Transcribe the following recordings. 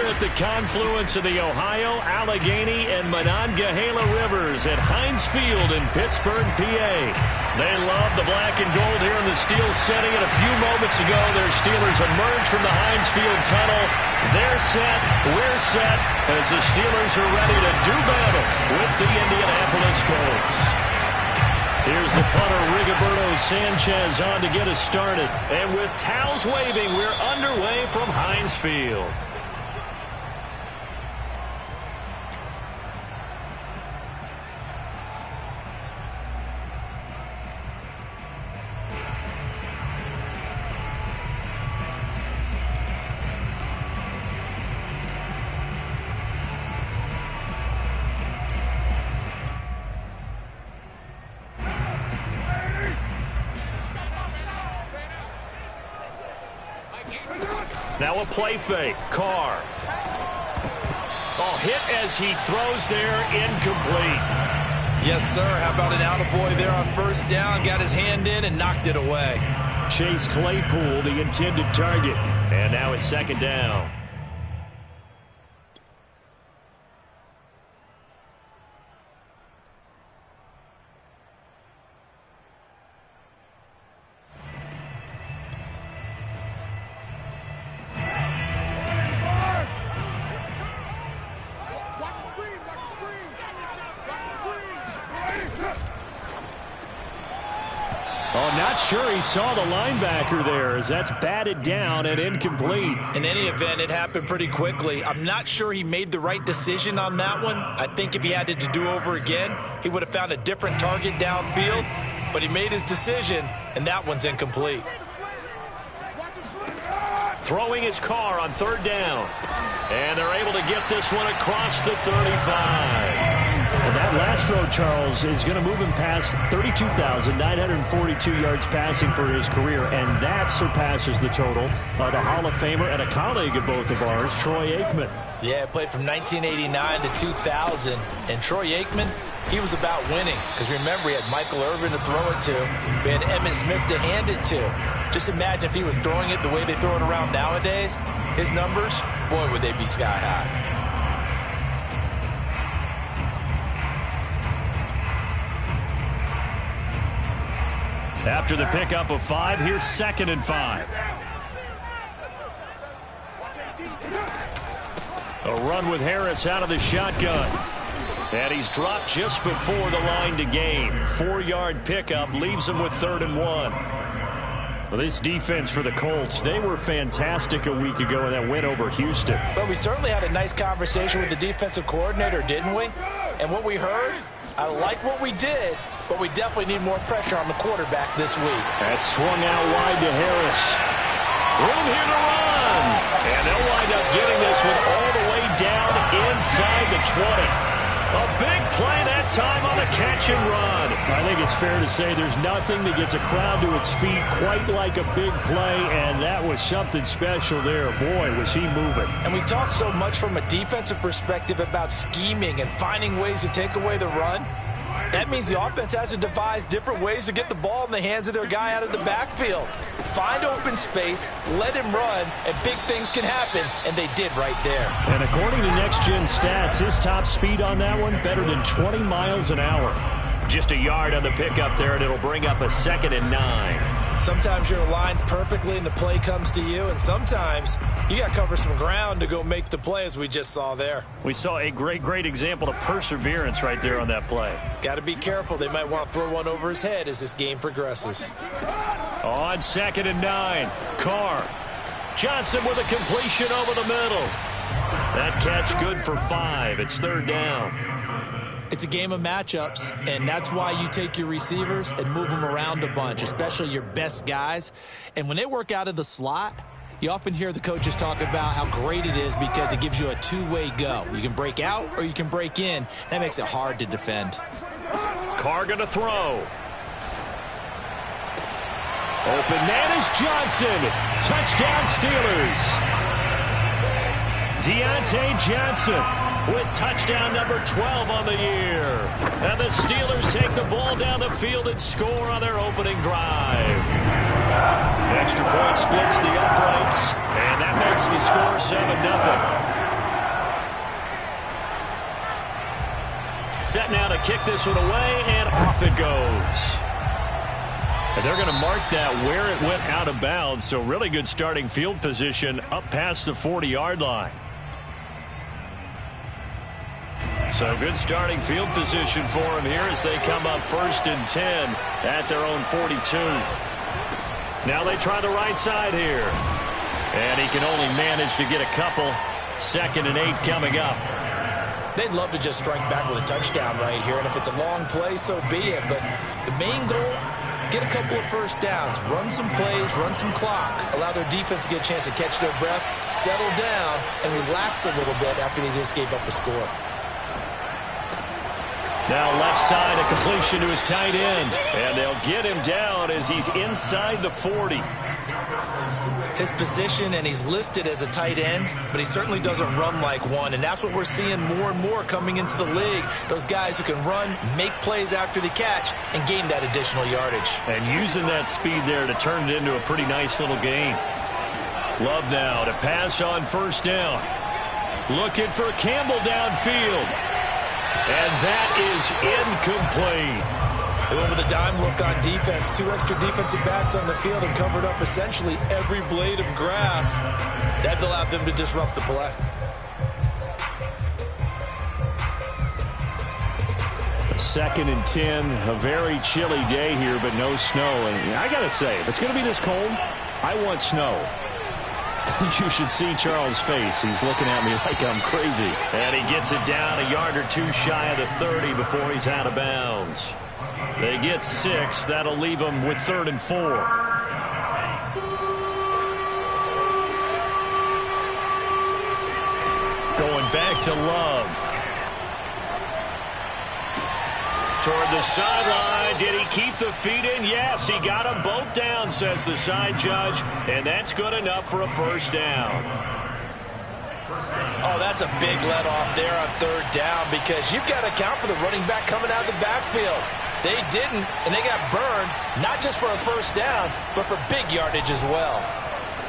at the confluence of the Ohio, Allegheny, and Monongahela Rivers at Heinz Field in Pittsburgh, PA. They love the black and gold here in the steel setting, and a few moments ago, their Steelers emerged from the Heinz Field tunnel. They're set, we're set, as the Steelers are ready to do battle with the Indianapolis Colts. Here's the punter, Rigoberto Sanchez, on to get us started. And with towels waving, we're underway from Heinz Field. Now a play fake. Carr. Oh, hit as he throws there, incomplete. Yes, sir. How about an attaboy there on first down? Got his hand in and knocked it away. Chase Claypool, the intended target. And now it's second down. Oh, not sure he saw the linebacker there as that's batted down and incomplete. In any event, it happened pretty quickly. I'm not sure he made the right decision on that one. I think if he had it to do over again, he would have found a different target downfield. But he made his decision, and that one's incomplete. Throwing his Carr on third down. And they're able to get this one across the 35. Well, that last throw, Charles, is going to move him past 32,942 yards passing for his career, and that surpasses the total of the Hall of Famer and a colleague of both of ours, Troy Aikman. Yeah, played from 1989 to 2000, and Troy Aikman, he was about winning, because remember, he had Michael Irvin to throw it to. We had Emmitt Smith to hand it to. Just imagine if he was throwing it the way they throw it around nowadays, his numbers, boy, would they be sky high. After the pickup of 5, here's 2nd and 5. A run with Harris out of the shotgun. And he's dropped just before the line to gain. 4-yard pickup leaves him with 3rd and 1. Well, this defense for the Colts, they were fantastic a week ago in that win over Houston. But we certainly had a nice conversation with the defensive coordinator, didn't we? And what we heard, I like what we did, but we definitely need more pressure on the quarterback this week. That swung out wide to Harris. Room here to run. And they'll wind up getting this one all the way down inside the 20. A big play that time on the catch and run. I think it's fair to say there's nothing that gets a crowd to its feet quite like a big play, and that was something special there. Boy, was he moving. And we talk so much from a defensive perspective about scheming and finding ways to take away the run. That means the offense has to devise different ways to get the ball in the hands of their guy out of the backfield. Find open space, let him run, and big things can happen, and they did right there. And according to Next Gen Stats, his top speed on that one, better than 20 miles an hour. Just a yard on the pickup there, and it'll bring up a 2nd and 9. Sometimes you're aligned perfectly and the play comes to you, and sometimes you got to cover some ground to go make the play, as we just saw there. We saw a great example of perseverance right there on that play. Got to be careful. They might want to throw one over his head as this game progresses. On 2nd and 9, Carr. Johnson with a completion over the middle. That catch good for 5. It's 3rd down. It's a game of matchups, and that's why you take your receivers and move them around a bunch, especially your best guys. And when they work out of the slot, you often hear the coaches talk about how great it is because it gives you a two-way go. You can break out or you can break in. That makes it hard to defend. Carr going to throw. Open man is Johnson. Touchdown Steelers. Deontay Johnson with touchdown number 12 on the year. And the Steelers take the ball down the field and score on their opening drive. Extra point splits the uprights, and that makes the score 7-0. Set now to kick this one away, and off it goes. And they're going to mark that where it went out of bounds, so really good starting field position up past the 40-yard line. So good starting field position for them here as they come up 1st and 10 at their own 42. Now they try the right side here. And he can only manage to get a couple. 2nd and 8 coming up. They'd love to just strike back with a touchdown right here, and if it's a long play, so be it. But the main goal, get a couple of first downs, run some plays, run some clock, allow their defense to get a chance to catch their breath, settle down, and relax a little bit after they just gave up the score. Now left side, a completion to his tight end. And they'll get him down as he's inside the 40. His position, and he's listed as a tight end, but he certainly doesn't run like one, and that's what we're seeing more and more coming into the league. Those guys who can run, make plays after the catch, and gain that additional yardage. And using that speed there to turn it into a pretty nice little game. Love now to pass on 1st down. Looking for Campbell downfield. And that is incomplete. They went with a dime look on defense. 2 extra defensive backs on the field and covered up essentially every blade of grass. That allowed them to disrupt the play. Second and 10, a very chilly day here, but no snow. And I got to say, if it's going to be this cold, I want snow. You should see Charles' face. He's looking at me like I'm crazy. And he gets it down a yard or two shy of the 30 before he's out of bounds. They get 6. That'll leave them with 3rd and 4. Going back to Love. Toward the sideline. Did he keep the feet in? Yes, he got them both down, says the side judge. And that's good enough for a 1st down. Oh, that's a big let off there on 3rd down because you've got to account for the running back coming out of the backfield. They didn't, and they got burned, not just for a 1st down, but for big yardage as well.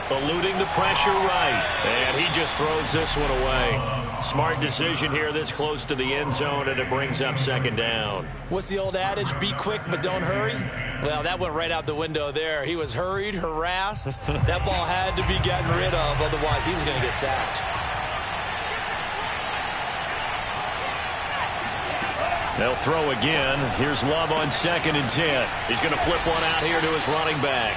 Eluding the pressure right, and he just throws this one away. Smart decision here this close to the end zone, and it brings up 2nd down. What's the old adage? Be quick, but don't hurry? Well, that went right out the window there. He was hurried, harassed. That ball had to be gotten rid of, otherwise he was going to get sacked. They'll throw again. Here's Love on 2nd and 10. He's going to flip one out here to his running back.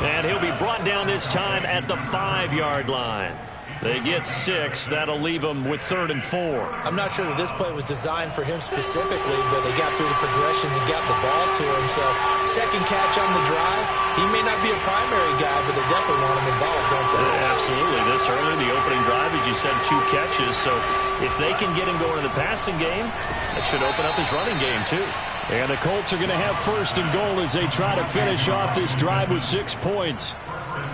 And he'll be brought down this time at the 5-yard line. They get 6. That'll leave him with 3rd and 4. I'm not sure that this play was designed for him specifically, but they got through the progressions and got the ball to him. So, 2nd catch on the drive. He may not be a primary guy, but they definitely want him involved, don't they? Yeah, absolutely. This early, the opening drive, as you said, 2 catches. So, if they can get him going in the passing game, that should open up his running game, too. And the Colts are going to have 1st and goal as they try to finish off this drive with 6 points.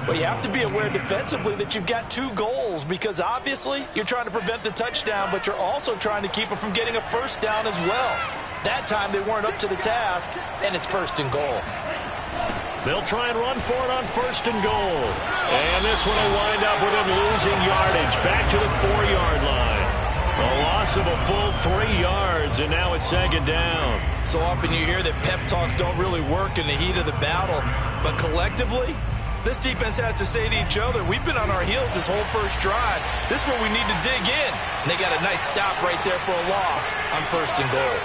Well, you have to be aware defensively that you've got 2 goals because obviously you're trying to prevent the touchdown, but you're also trying to keep them from getting a 1st down as well. That time they weren't up to the task, and it's 1st and goal. They'll try and run for it on 1st and goal. And this one will wind up with him losing yardage back to the 4-yard line. A loss of a full 3 yards, and now it's 2nd down. So often you hear that pep talks don't really work in the heat of the battle, but collectively, this defense has to say to each other, we've been on our heels this whole 1st drive. This is where we need to dig in. And they got a nice stop right there for a loss on 1st and goal.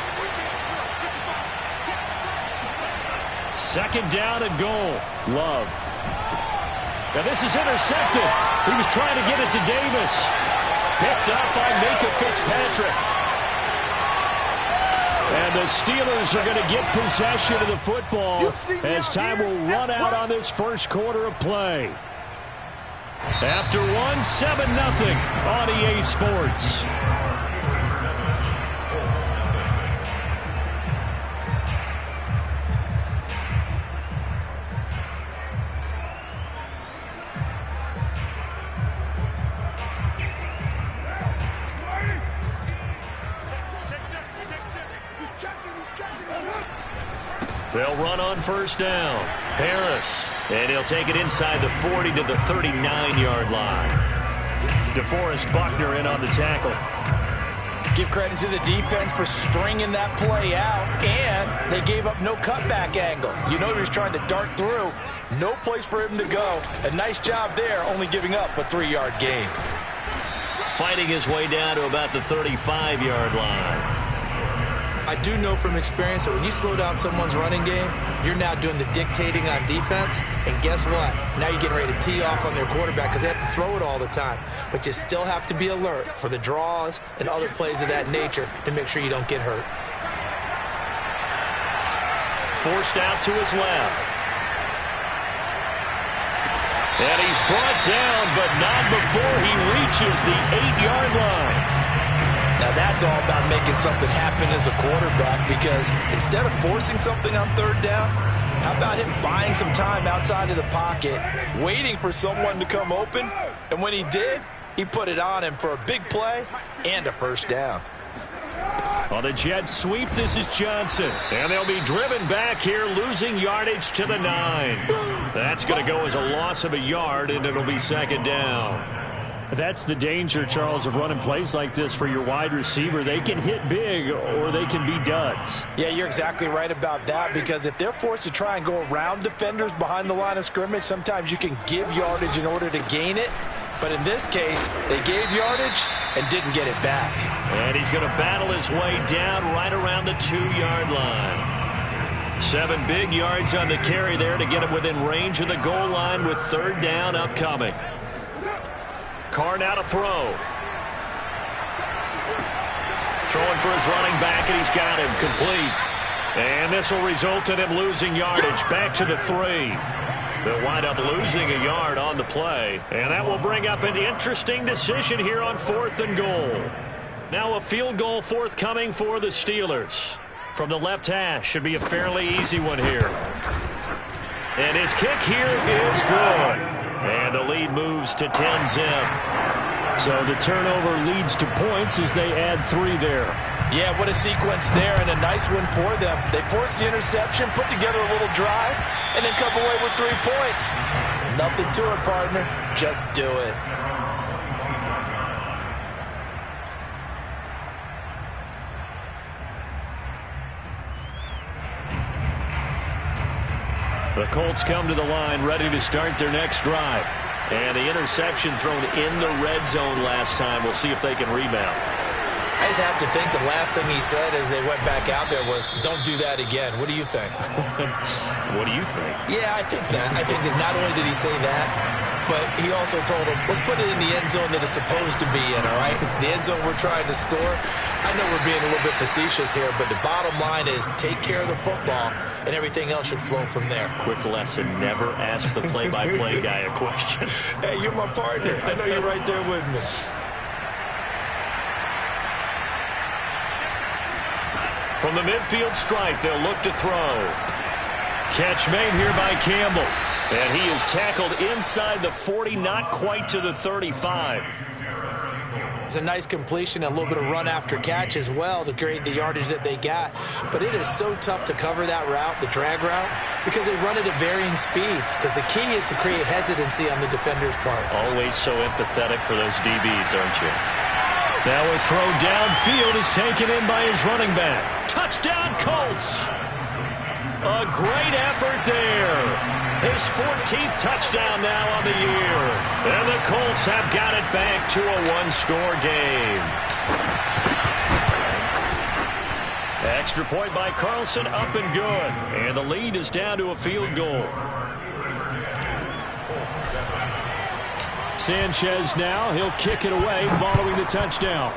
2nd down and goal. Love. Now this is intercepted. He was trying to get it to Davis. Picked up by Minka Fitzpatrick. And the Steelers are going to get possession of the football as time will run out on this 1st quarter of play. After 1, 7-0 on EA Sports. They'll run on 1st down. Harris. And he'll take it inside the 40 to the 39-yard line. DeForest Buckner in on the tackle. Give credit to the defense for stringing that play out, and they gave up no cutback angle. You know he was trying to dart through. No place for him to go. A nice job there, only giving up a 3-yard gain. Fighting his way down to about the 35-yard line. I do know from experience that when you slow down someone's running game, you're now doing the dictating on defense. And guess what? Now you're getting ready to tee off on their quarterback because they have to throw it all the time. But you still have to be alert for the draws and other plays of that nature to make sure you don't get hurt. Forced out to his left. And he's brought down, but not before he reaches the 8-yard line. Now that's all about making something happen as a quarterback, because instead of forcing something on 3rd down, how about him buying some time outside of the pocket, waiting for someone to come open, and when he did, he put it on him for a big play and a 1st down. On the jet sweep, this is Johnson, and they'll be driven back here, losing yardage to the 9. That's going to go as a loss of a yard, and it'll be 2nd down. That's the danger, Charles, of running plays like this for your wide receiver. They can hit big or they can be duds. Yeah, you're exactly right about that, because if they're forced to try and go around defenders behind the line of scrimmage, sometimes you can give yardage in order to gain it. But in this case, they gave yardage and didn't get it back. And he's going to battle his way down right around the 2-yard line. 7 big yards on the carry there to get him within range of the goal line with 3rd down upcoming. Carr now to throw. Throwing for his running back, and he's got him complete. And this will result in him losing yardage back to the 3. They'll wind up losing a yard on the play. And that will bring up an interesting decision here on 4th and goal. Now a field goal forthcoming for the Steelers. From the left hash, should be a fairly easy one here. And his kick here is good. And the lead moves to 10-zip. So the turnover leads to points as they add 3 there. Yeah, what a sequence there, and a nice one for them. They force the interception, put together a little drive, and then come away with 3 points. Nothing to it, partner. Just do it. The Colts come to the line ready to start their next drive. And the interception thrown in the red zone last time. We'll see if they can rebound. I just have to think the last thing he said as they went back out there was, don't do that again. What do you think? What do you think? Yeah, I think that. I think that not only did he say that, but he also told him, let's put it in the end zone that it's supposed to be in, all right? The end zone we're trying to score. I know we're being a little bit facetious here, but the bottom line is take care of the football, and everything else should flow from there. Quick lesson, never ask the play-by-play guy a question. Hey, you're my partner. I know you're right there with me. From the midfield stripe, they'll look to throw. Catch made here by Campbell. And he is tackled inside the 40, not quite to the 35. It's a nice completion, a little bit of run after catch as well to create the yardage that they got. But it is so tough to cover that route, the drag route, because they run it at varying speeds. Because the key is to create hesitancy on the defender's part. Always so empathetic for those DBs, aren't you? Now a throw downfield is taken in by his running back. Touchdown, Colts! A great effort there. His 14th touchdown now on the year. And the Colts have got it back to a 1-score game. Extra point by Carlson, up and good. And the lead is down to a field goal. Sanchez now, he'll kick it away following the touchdown.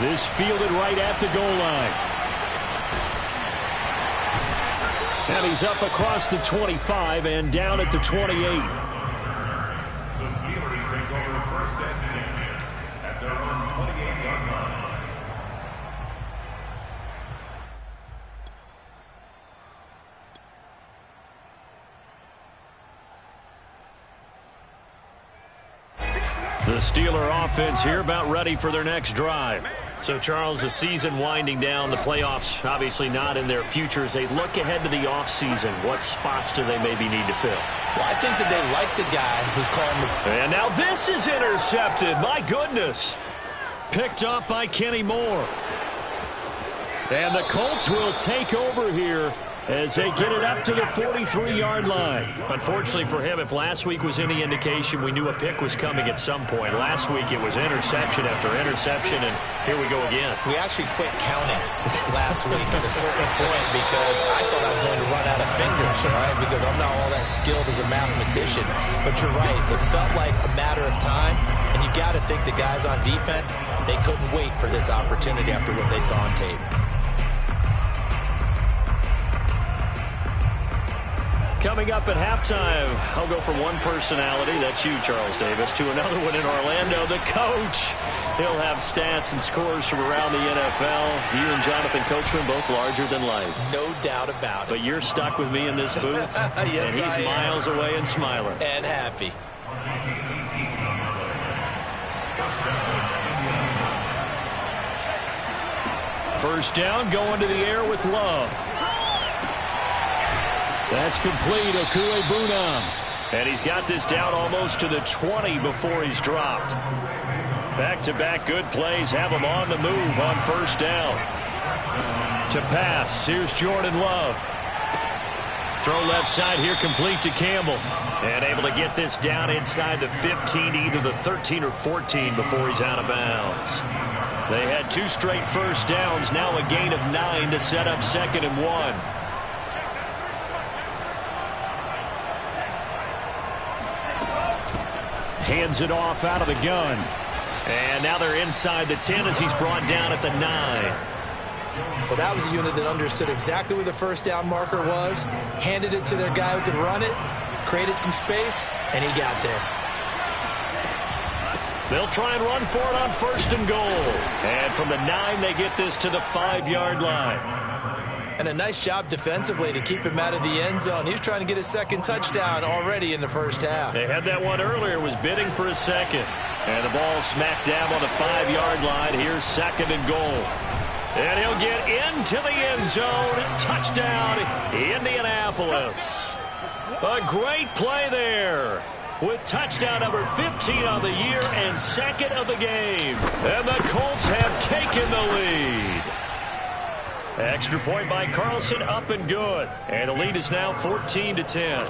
This fielded right at the goal line. And he's up across the 25 and down at the 28. The Steelers take over 1st and 10 at their own 28-yard line. The Steeler offense here about ready for their next drive. So, Charles, the season winding down, the playoffs obviously not in their future. As they look ahead to the offseason, what spots do they maybe need to fill? Well, I think that they like the guy who's calling the... And now this is intercepted. My goodness. Picked off by Kenny Moore. And the Colts will take over here as they get it up to the 43-yard line. Unfortunately for him, if last week was any indication, we knew a pick was coming at some point. Last week it was interception after interception, and here we go again. We actually quit counting last week at a certain point because I thought I was going to run out of fingers, right? Because I'm not all that skilled as a mathematician. But you're right. It felt like a matter of time, and you got to think the guys on defense, they couldn't wait for this opportunity after what they saw on tape. Coming up at halftime, I'll go from one personality, that's you, Charles Davis, to another one in Orlando, the coach. He'll have stats and scores from around the NFL. You and Jonathan Coachman, both larger than life. No doubt about it. But you're stuck with me in this booth, yes, and he's miles away and smiling. And happy. First down, going to the air with Love. That's complete, Okuegbunam. And he's got this down almost to the 20 before he's dropped. Back-to-back good plays have him on the move on first down. To pass, here's Jordan Love. Throw left side here, complete to Campbell. And able to get this down inside the 15, either the 13 or 14 before he's out of bounds. They had two straight first downs, now a gain of 9 to set up 2nd and 1. Hands it off out of the gun. And now they're inside the 10 as he's brought down at the 9. Well, that was a unit that understood exactly where the first down marker was, handed it to their guy who could run it, created some space, and he got there. They'll try and run for it on 1st and goal. And from the 9, they get this to the 5-yard line. And a nice job defensively to keep him out of the end zone. He was trying to get his 2nd touchdown already in the first half. They had that one earlier, was bidding for a 2nd. And the ball smacked down on the 5-yard line. Here's 2nd and goal. And he'll get into the end zone. Touchdown, Indianapolis. A great play there, with touchdown number 15 on the year and 2nd of the game. And the Colts have taken the lead. Extra point by Carlson, up and good. And the lead is now 14-10.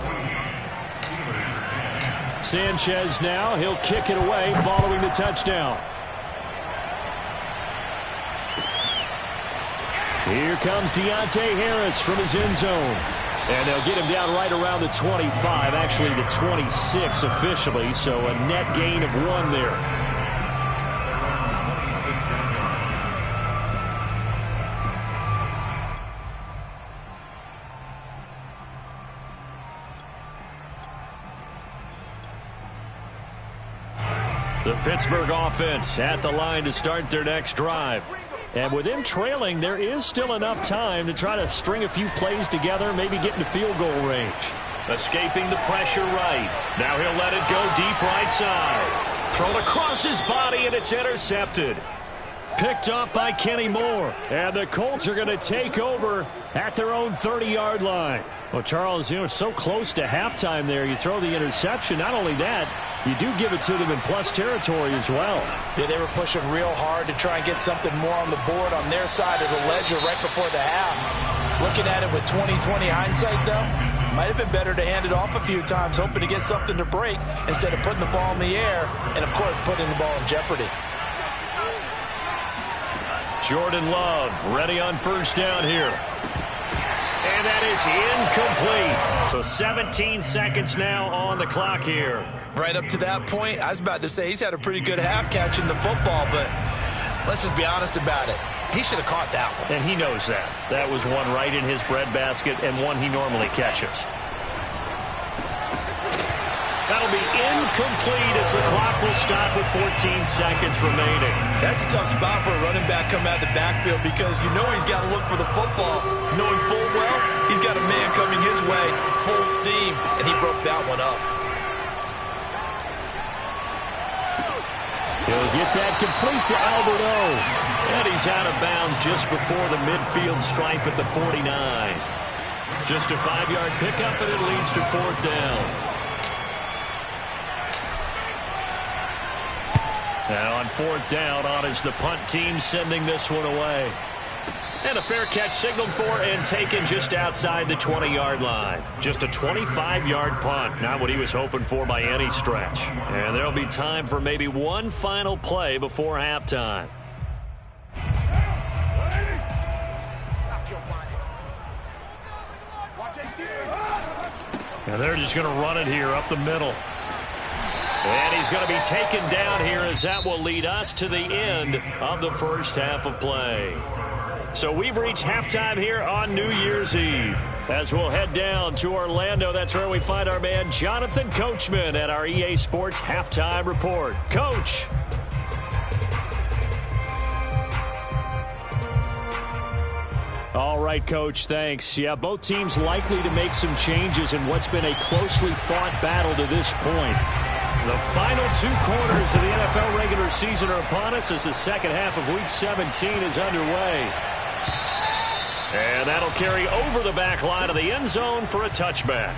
Sanchez now, he'll kick it away following the touchdown. Here comes Deontay Harris from his end zone. And they'll get him down right around the 25, actually the 26 officially, so a net gain of 1 there. The Pittsburgh offense at the line to start their next drive. And with them trailing, there is still enough time to try to string a few plays together, maybe get into field goal range. Escaping the pressure right. Now he'll let it go deep right side. Thrown across his body, and it's intercepted. Picked up by Kenny Moore. And the Colts are going to take over at their own 30-yard line. Well, Charles, you know, it's so close to halftime there. You throw the interception. Not only that, you do give it to them in plus territory as well. Yeah, they were pushing real hard to try and get something more on the board on their side of the ledger right before the half. Looking at it with 20/20 hindsight, though, might have been better to hand it off a few times, hoping to get something to break instead of putting the ball in the air and, of course, putting the ball in jeopardy. Jordan Love ready on first down here. And that is incomplete. So 17 seconds now on the clock here. Right up to that point, I was about to say he's had a pretty good half catching the football, but let's just be honest about it. He should have caught that one. And he knows that. That was one right in his breadbasket and one he normally catches. That'll be incomplete as the clock will stop with 14 seconds remaining. That's a tough spot for a running back coming out of the backfield because you know he's got to look for the football, knowing full well he's got a man coming his way, full steam, and he broke that one up. He'll get that complete to Albert O. And he's out of bounds just before the midfield stripe at the 49. Just a 5-yard pickup, and it leads to 4th down. Now on 4th down, on is the punt team sending this one away. And a fair catch signaled for and taken just outside the 20-yard line. Just a 25-yard punt. Not what he was hoping for by any stretch. And there'll be time for maybe one final play before halftime. And they're just going to run it here up the middle. And he's going to be taken down here as that will lead us to the end of the first half of play. So we've reached halftime here on New Year's Eve. As we'll head down to Orlando, that's where we find our man Jonathan Coachman at our EA Sports Halftime Report. Coach. All right, Coach, thanks. Yeah, both teams likely to make some changes in what's been a closely fought battle to this point. The final 2 quarters of the NFL regular season are upon us as the second half of Week 17 is underway. And that'll carry over the back line of the end zone for a touchback.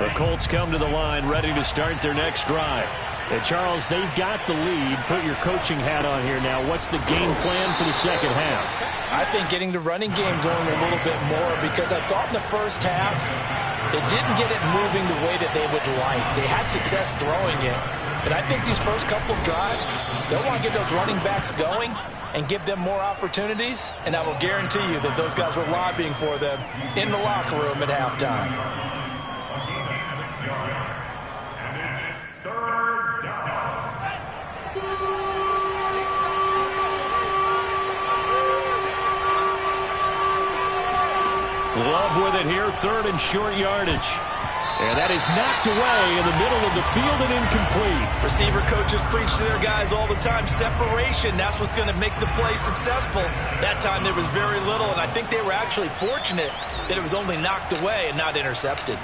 The Colts come to the line ready to start their next drive. And Charles, they've got the lead. Put your coaching hat on here now. What's the game plan for the second half? I think getting the running game going a little bit more, because I thought in the first half they didn't get it moving the way that they would like. They had success throwing it. But I think these first couple of drives, they'll want to get those running backs going and give them more opportunities. And I will guarantee you that those guys were lobbying for them in the locker room at halftime. Love with it here, 3rd and short yardage. And that is knocked away in the middle of the field and incomplete. Receiver coaches preach to their guys all the time, separation. That's what's going to make the play successful. That time there was very little, and I think they were actually fortunate that it was only knocked away and not intercepted.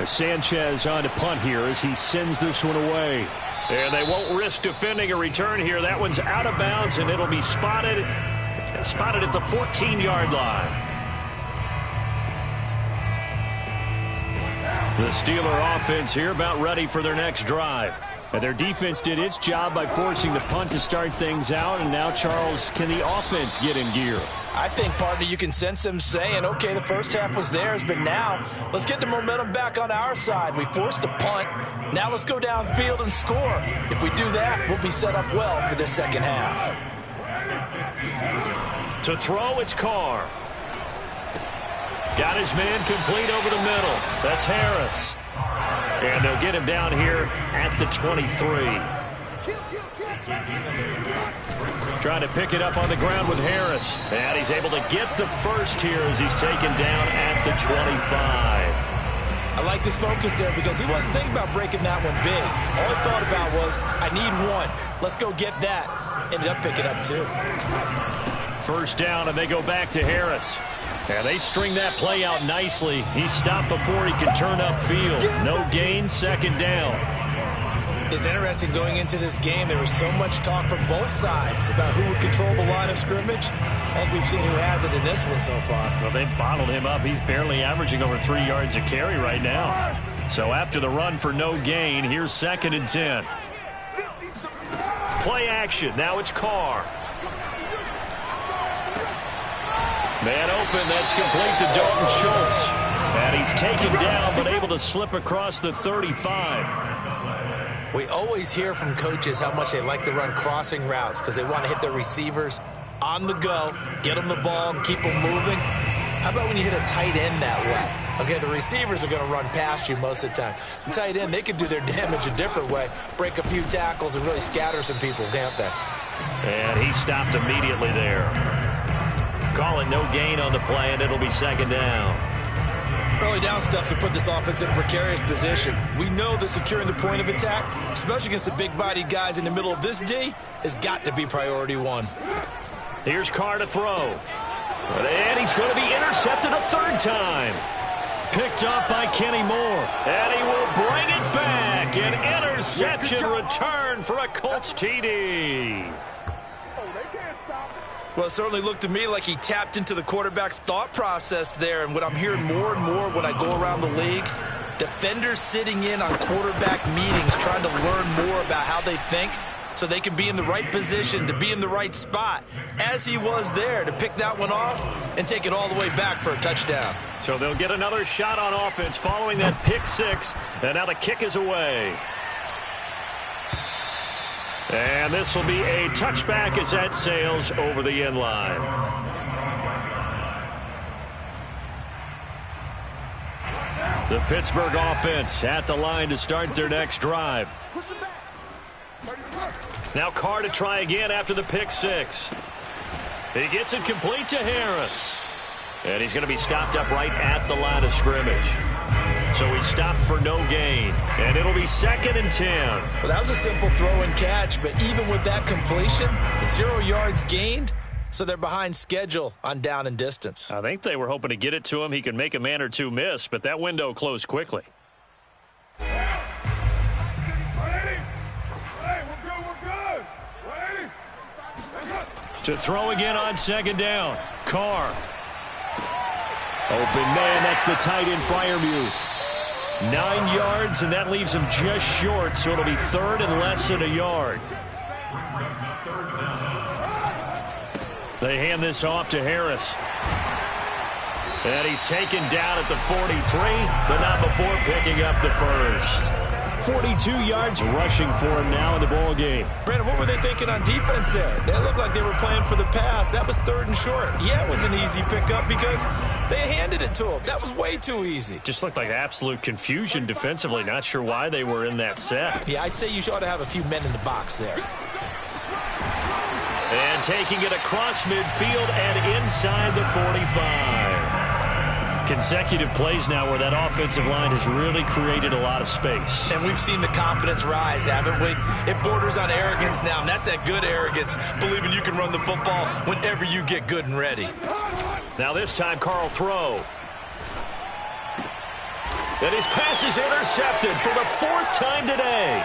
Sanchez on to punt here as he sends this one away. And they won't risk defending a return here. That one's out of bounds, and it'll be spotted at the 14-yard line. The Steeler offense here about ready for their next drive. And their defense did its job by forcing the punt to start things out. And now, Charles, can the offense get in gear? I think, partner, you can sense them saying, okay, the first half was theirs, but now let's get the momentum back on our side. We forced a punt. Now let's go downfield and score. If we do that, we'll be set up well for this second half. To throw, it's Carr. Got his man complete over the middle. That's Harris. And they'll get him down here at the 23. Trying to pick it up on the ground with Harris. And he's able to get the first here as he's taken down at the 25. I like this focus there because he wasn't thinking about breaking that one big. All he thought about was, I need one. Let's go get that. Ended up picking up 2. First down, and they go back to Harris. And they string that play out nicely. He's stopped before he can turn upfield. No gain, second down. It's interesting going into this game. There was so much talk from both sides about who would control the line of scrimmage. I think we've seen who has it in this one so far. Well, they've bottled him up. He's barely averaging over 3 yards a carry right now. So after the run for no gain, here's 2nd and 10. Play action. Now it's Carr. Man open. That's complete to Dalton Schultz. And he's taken down but able to slip across the 35. We always hear from coaches how much they like to run crossing routes because they want to hit their receivers on the go, get them the ball, and keep them moving. How about when you hit a tight end that way? Okay, the receivers are going to run past you most of the time. The tight end, they can do their damage a different way, break a few tackles, and really scatter some people, can't they? And he stopped immediately there. Call it no gain on the play, and it'll be 2nd down. Early down stuff to put this offense in a precarious position. We know that securing the point of attack, especially against the big-bodied guys in the middle of this D, has got to be priority 1. Here's Carr to throw. And he's going to be intercepted a 3rd time. picked off by Kenny Moore. And he will bring it back. An interception return for a Colts TD. Well, it certainly looked to me like he tapped into the quarterback's thought process there. And what I'm hearing more and more when I go around the league, defenders sitting in on quarterback meetings trying to learn more about how they think so they can be in the right position to be in the right spot, as he was there, to pick that one off and take it all the way back for a touchdown. So they'll get another shot on offense following that pick six, and now the kick is away. And this will be a touchback as that sails over the end line. The Pittsburgh offense at the line to start their next drive. Now Carr to try again after the pick six. He gets it complete to Harris. And he's going to be stopped up right at the line of scrimmage. So he stopped for no gain. And it'll be 2nd and 10. Well, that was a simple throw and catch, but even with that completion, 0 yards gained, so they're behind schedule on down and distance. I think they were hoping to get it to him. He could make a man or two miss, but that window closed quickly. To throw again on 2nd down. Carr. Open man, that's the tight end Freiermuth. 9 yards, and that leaves him just short, so it'll be 3rd and less than a yard. They hand this off to Harris. And he's taken down at the 43, but not before picking up the first. 42 yards rushing for him now in the ball game. Brandon, what were they thinking on defense there? They looked like they were playing for the pass. That was 3rd and short. Yeah, it was an easy pickup because they handed it to him. That was way too easy. Just looked like absolute confusion defensively. Not sure why they were in that set. Yeah, I'd say you ought to have a few men in the box there. And taking it across midfield and inside the 45. Consecutive plays now where that offensive line has really created a lot of space. And we've seen the confidence rise, haven't we? It borders on arrogance now, and that's that good arrogance, believing you can run the football whenever you get good and ready. Now this time, Carl throw. And his pass is intercepted for the 4th time today.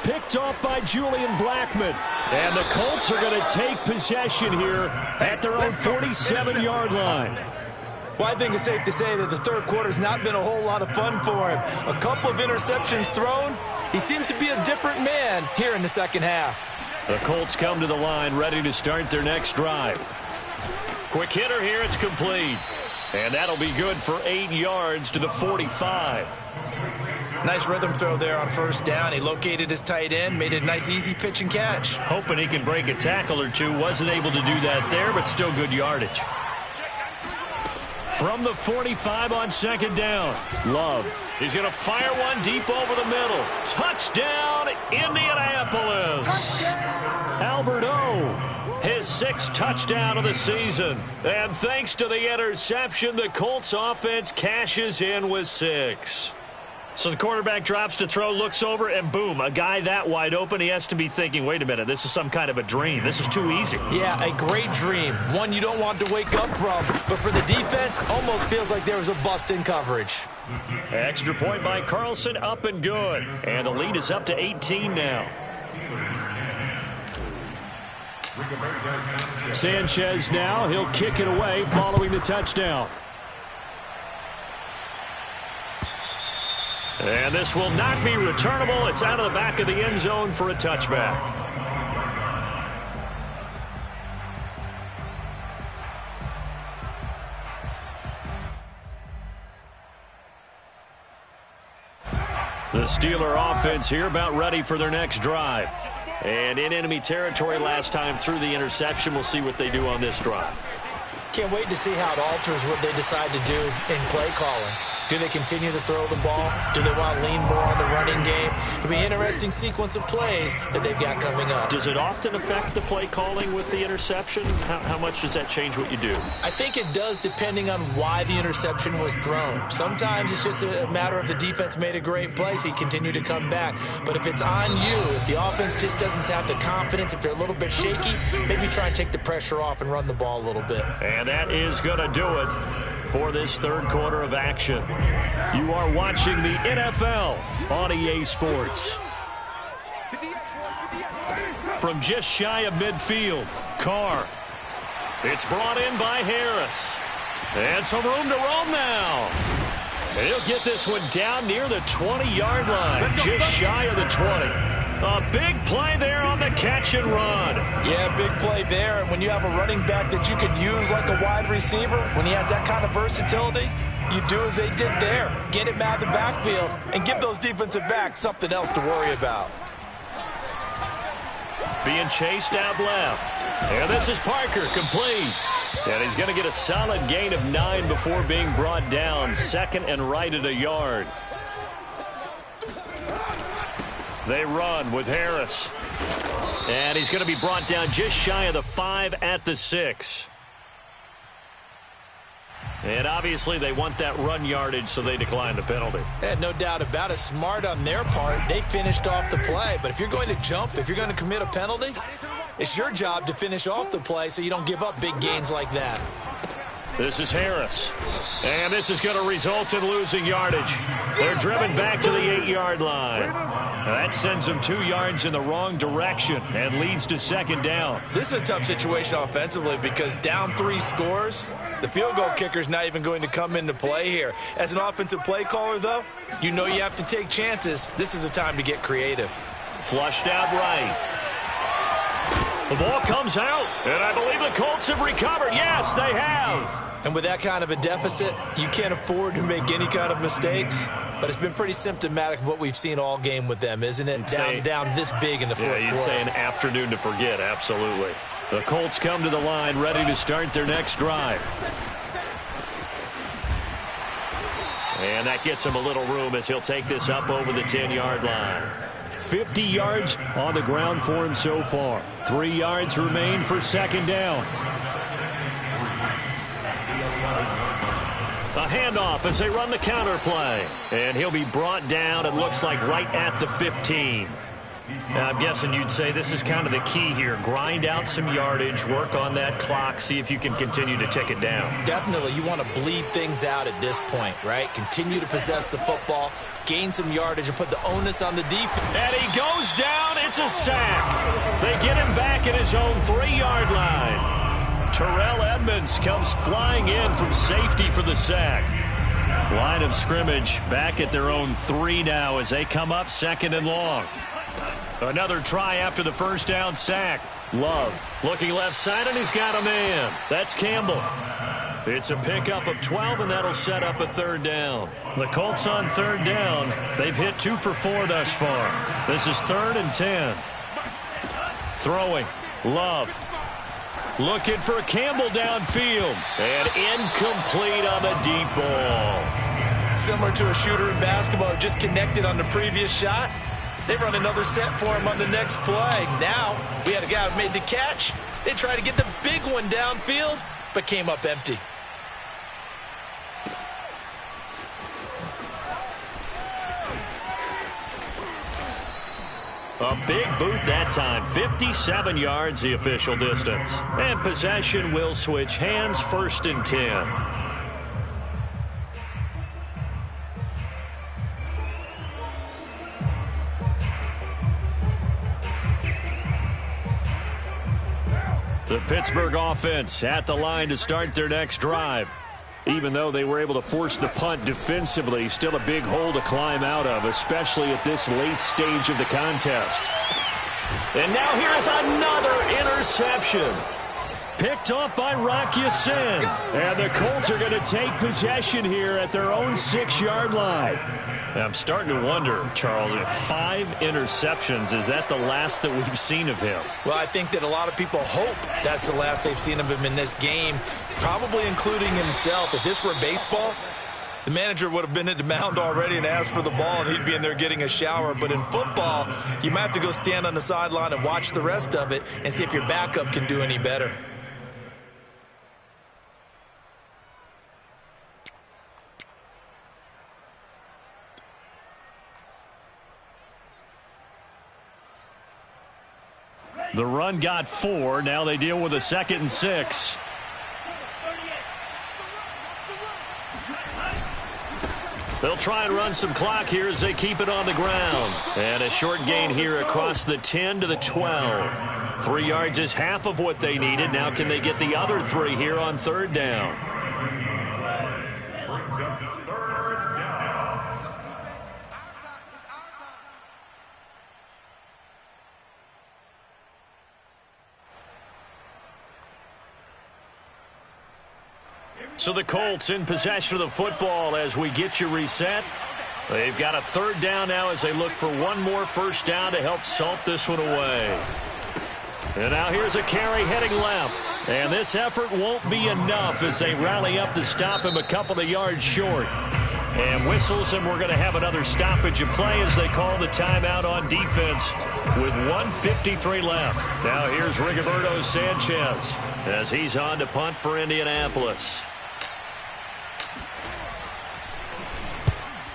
Picked off by Julian Blackmon. And the Colts are going to take possession here at their own 47-yard line. Well, I think it's safe to say that the third quarter's not been a whole lot of fun for him. A couple of interceptions thrown. He seems to be a different man here in the second half. The Colts come to the line ready to start their next drive. Quick hitter here, it's complete. And that'll be good for 8 yards to the 45. Nice rhythm throw there on 1st down. He located his tight end, made it a nice easy pitch and catch. Hoping he can break a tackle or two. Wasn't able to do that there, but still good yardage. From the 45 on 2nd down, Love. He's going to fire one deep over the middle. Touchdown, Indianapolis. Albert O, his 6th touchdown of the season. And thanks to the interception, the Colts offense cashes in with 6. So the quarterback drops to throw, looks over, and boom, a guy that wide open. He has to be thinking, wait a minute, this is some kind of a dream. This is too easy. Yeah, a great dream. One you don't want to wake up from. But for the defense, almost feels like there was a bust in coverage. Extra point by Carlson, up and good. And the lead is up to 18 now. Sanchez now, he'll kick it away following the touchdown. And this will not be returnable. It's out of the back of the end zone for a touchback. The Steeler offense here about ready for their next drive. And in enemy territory last time through the interception. We'll see what they do on this drive. Can't wait to see how it alters what they decide to do in play calling. Do they continue to throw the ball? Do they want to lean more on the running game? It'll be an interesting sequence of plays that they've got coming up. Does it often affect the play calling with the interception? How much does that change what you do? I think it does, depending on why the interception was thrown. Sometimes it's just a matter of the defense made a great play, so you continue to come back. But if it's on you, if the offense just doesn't have the confidence, if they're a little bit shaky, maybe try and take the pressure off and run the ball a little bit. And that is going to do it for this third quarter of action. You are watching the NFL on EA Sports. From just shy of midfield, Carr. It's brought in by Harris. And some room to roam now. He'll get this one down near the 20-yard line, just shy of the 20. A big play there on the catch and run. Yeah, big play there. And when you have a running back that you can use like a wide receiver, when he has that kind of versatility, you do as they did there. Get him out of the backfield and give those defensive backs something else to worry about. Being chased out left. And this is Parker, complete. And he's going to get a solid gain of 9 before being brought down. Second and right at a yard. They run with Harris. And he's going to be brought down just shy of the 5 at the 6. And obviously they want that run yardage, so they decline the penalty. No doubt about it. Smart on their part. They finished off the play. But if you're going to jump, if you're going to commit a penalty, it's your job to finish off the play so you don't give up big gains like that. This is Harris. And this is going to result in losing yardage. They're driven back to the 8-yard line. That sends them 2 yards in the wrong direction and leads to second down. This is a tough situation offensively because down 3 scores, the field goal kicker's not even going to come into play here. As an offensive play caller, though, you know you have to take chances. This is a time to get creative. Flushed out right. The ball comes out, and I believe the Colts have recovered. Yes, they have. And with that kind of a deficit, you can't afford to make any kind of mistakes. But it's been pretty symptomatic of what we've seen all game with them, isn't it? Down this big in the fourth quarter. Yeah, you'd say an afternoon to forget, absolutely. The Colts come to the line ready to start their next drive. And that gets him a little room as he'll take this up over the 10-yard line. 50 yards on the ground for him so far. 3 yards remain for second down. A handoff as they run the counter play. And he'll be brought down, it looks like, right at the 15. Now, I'm guessing you'd say this is kind of the key here. Grind out some yardage, work on that clock, see if you can continue to tick it down. Definitely. You want to bleed things out at this point, right? Continue to possess the football, gain some yardage, and put the onus on the defense. And he goes down. It's a sack. They get him back at his own 3-yard line. Terrell Edmonds comes flying in from safety for the sack. Line of scrimmage back at their own 3 now as they come up second and long. Another try after the first down sack. Love looking left side, and he's got a man. That's Campbell. It's a pickup of 12, and that'll set up a third down. The Colts on third down. They've hit 2 for 4 thus far. This is 3rd and 10. Throwing. Love. Looking for Campbell downfield. And incomplete on the deep ball. Similar to a shooter in basketball who just connected on the previous shot. They run another set for him on the next play. Now, we had a guy who made the catch. They tried to get the big one downfield, but came up empty. A big boot that time. 57 yards the official distance. And possession will switch hands, 1st and 10. The Pittsburgh offense at the line to start their next drive. Even though they were able to force the punt defensively, still a big hole to climb out of, especially at this late stage of the contest. And now here is another interception. Picked up by Rocky Sin. And the Colts are going to take possession here at their own 6-yard line. I'm starting to wonder, Charles, if 5 interceptions, is that the last that we've seen of him? Well, I think that a lot of people hope that's the last they've seen of him in this game, probably including himself. If this were baseball, the manager would have been at the mound already and asked for the ball, and he'd be in there getting a shower. But in football, you might have to go stand on the sideline and watch the rest of it and see if your backup can do any better. The run got 4. Now they deal with a 2nd and 6. They'll try and run some clock here as they keep it on the ground. And a short gain here across the 10 to the 12. 3 yards is half of what they needed. Now can they get the other 3 here on third down? Brings up third down. So the Colts in possession of the football as we get you reset. They've got a third down now as they look for one more first down to help salt this one away. And now here's a carry heading left. And this effort won't be enough as they rally up to stop him a couple of yards short. And whistles, and we're going to have another stoppage of play as they call the timeout on defense with 1:53 left. Now here's Rigoberto Sanchez as he's on to punt for Indianapolis.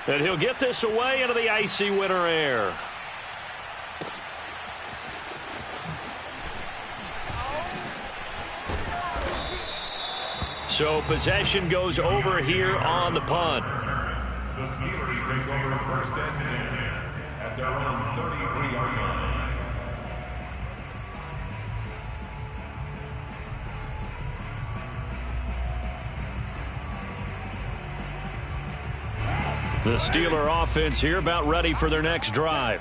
And he'll get this away into the icy winter air. So possession goes over here on the punt. The Steelers take over first and 10 at their own 33-yard line. The Steeler offense here about ready for their next drive.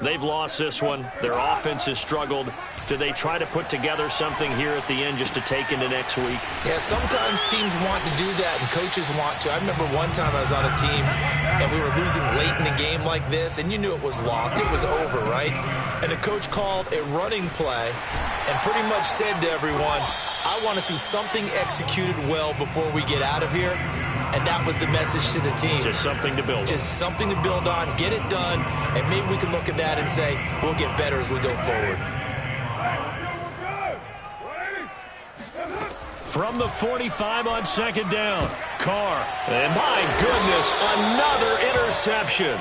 They've lost this one. Their offense has struggled. Do they try to put together something here at the end just to take into next week? Yeah, sometimes teams want to do that and coaches want to. I remember one time I was on a team and we were losing late in the game like this, and you knew it was lost. It was over, right? And the coach called a running play and pretty much said to everyone, I want to see something executed well before we get out of here. And that was the message to the team. Just something to build on. Just something to build on, get it done, and maybe we can look at that and say, we'll get better as we go forward. From the 45 on second down, Carr. And my goodness, another interception.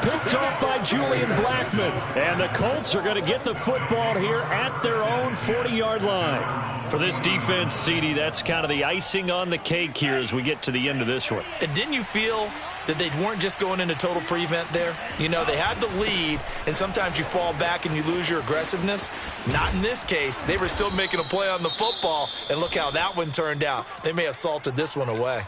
Picked off by Julian Blackmon. And the Colts are going to get the football here at their own 40-yard line. For this defense, CD, that's kind of the icing on the cake here as we get to the end of this one. And didn't you feel that they weren't just going into total prevent there? You know, they had the lead, and sometimes you fall back and you lose your aggressiveness. Not in this case. They were still making a play on the football, and look how that one turned out. They may have salted this one away.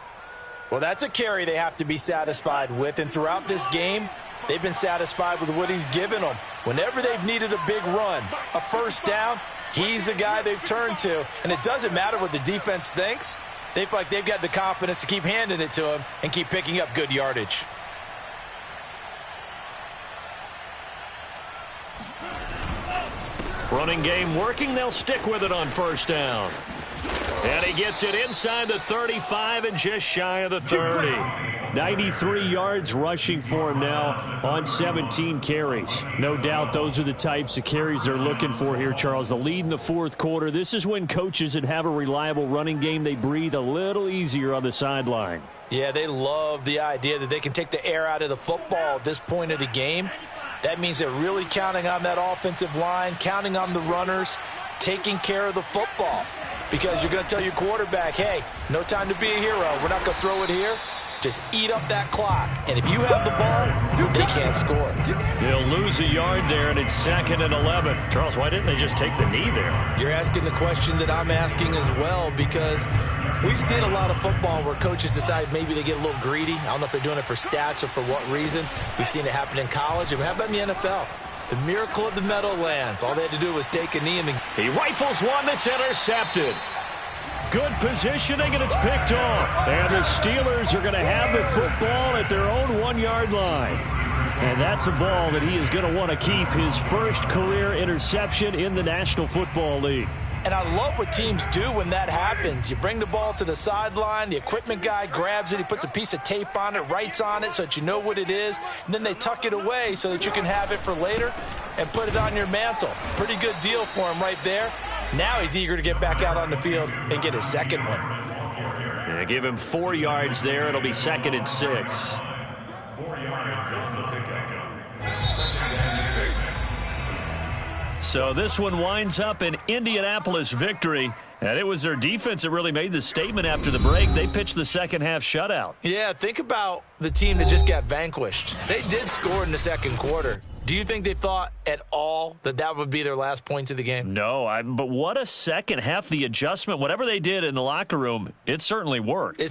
Well, that's a carry they have to be satisfied with, and throughout this game, they've been satisfied with what he's given them. Whenever they've needed a big run, a first down, he's the guy they've turned to, and it doesn't matter what the defense thinks. They feel like they've got the confidence to keep handing it to him and keep picking up good yardage. Running game working. They'll stick with it on first down. And he gets it inside the 35 and just shy of the 30. 93 yards rushing for him now on 17 carries. No doubt those are the types of carries they're looking for here, Charles. The lead in the fourth quarter. This is when coaches that have a reliable running game, they breathe a little easier on the sideline. Yeah, they love the idea that they can take the air out of the football at this point of the game. That means they're really counting on that offensive line, counting on the runners, taking care of the football. Because you're going to tell your quarterback, hey, no time to be a hero. We're not going to throw it here. Just eat up that clock. And if you have the ball, they can't score. They'll lose a yard there, and it's 2nd and 11. Charles, why didn't they just take the knee there? You're asking the question that I'm asking as well, because we've seen a lot of football where coaches decide maybe they get a little greedy. I don't know if they're doing it for stats or for what reason. We've seen it happen in college. And how about in the NFL? The miracle of the Meadowlands. All they had to do was take a knee and then he rifles one that's intercepted. Good positioning, and it's picked off. And the Steelers are going to have the football at their own 1-yard line. And that's a ball that he is going to want to keep, his first career interception in the National Football League. And I love what teams do when that happens. You bring the ball to the sideline, the equipment guy grabs it, he puts a piece of tape on it, writes on it so that you know what it is, and then they tuck it away so that you can have it for later and put it on your mantle. Pretty good deal for him right there. Now he's eager to get back out on the field and get his second one. Yeah, give him 4 yards there. It'll be 2nd and 6. 4 yards on the pickup. 2nd and 6. So this one winds up an Indianapolis victory And it was their defense that really made the statement after the break. They pitched the second-half shutout. Yeah, think about the team that just got vanquished. They did score in the second quarter. Do you think they thought at all that that would be their last points of the game? No, but what a second half. The adjustment, whatever they did in the locker room, it certainly worked.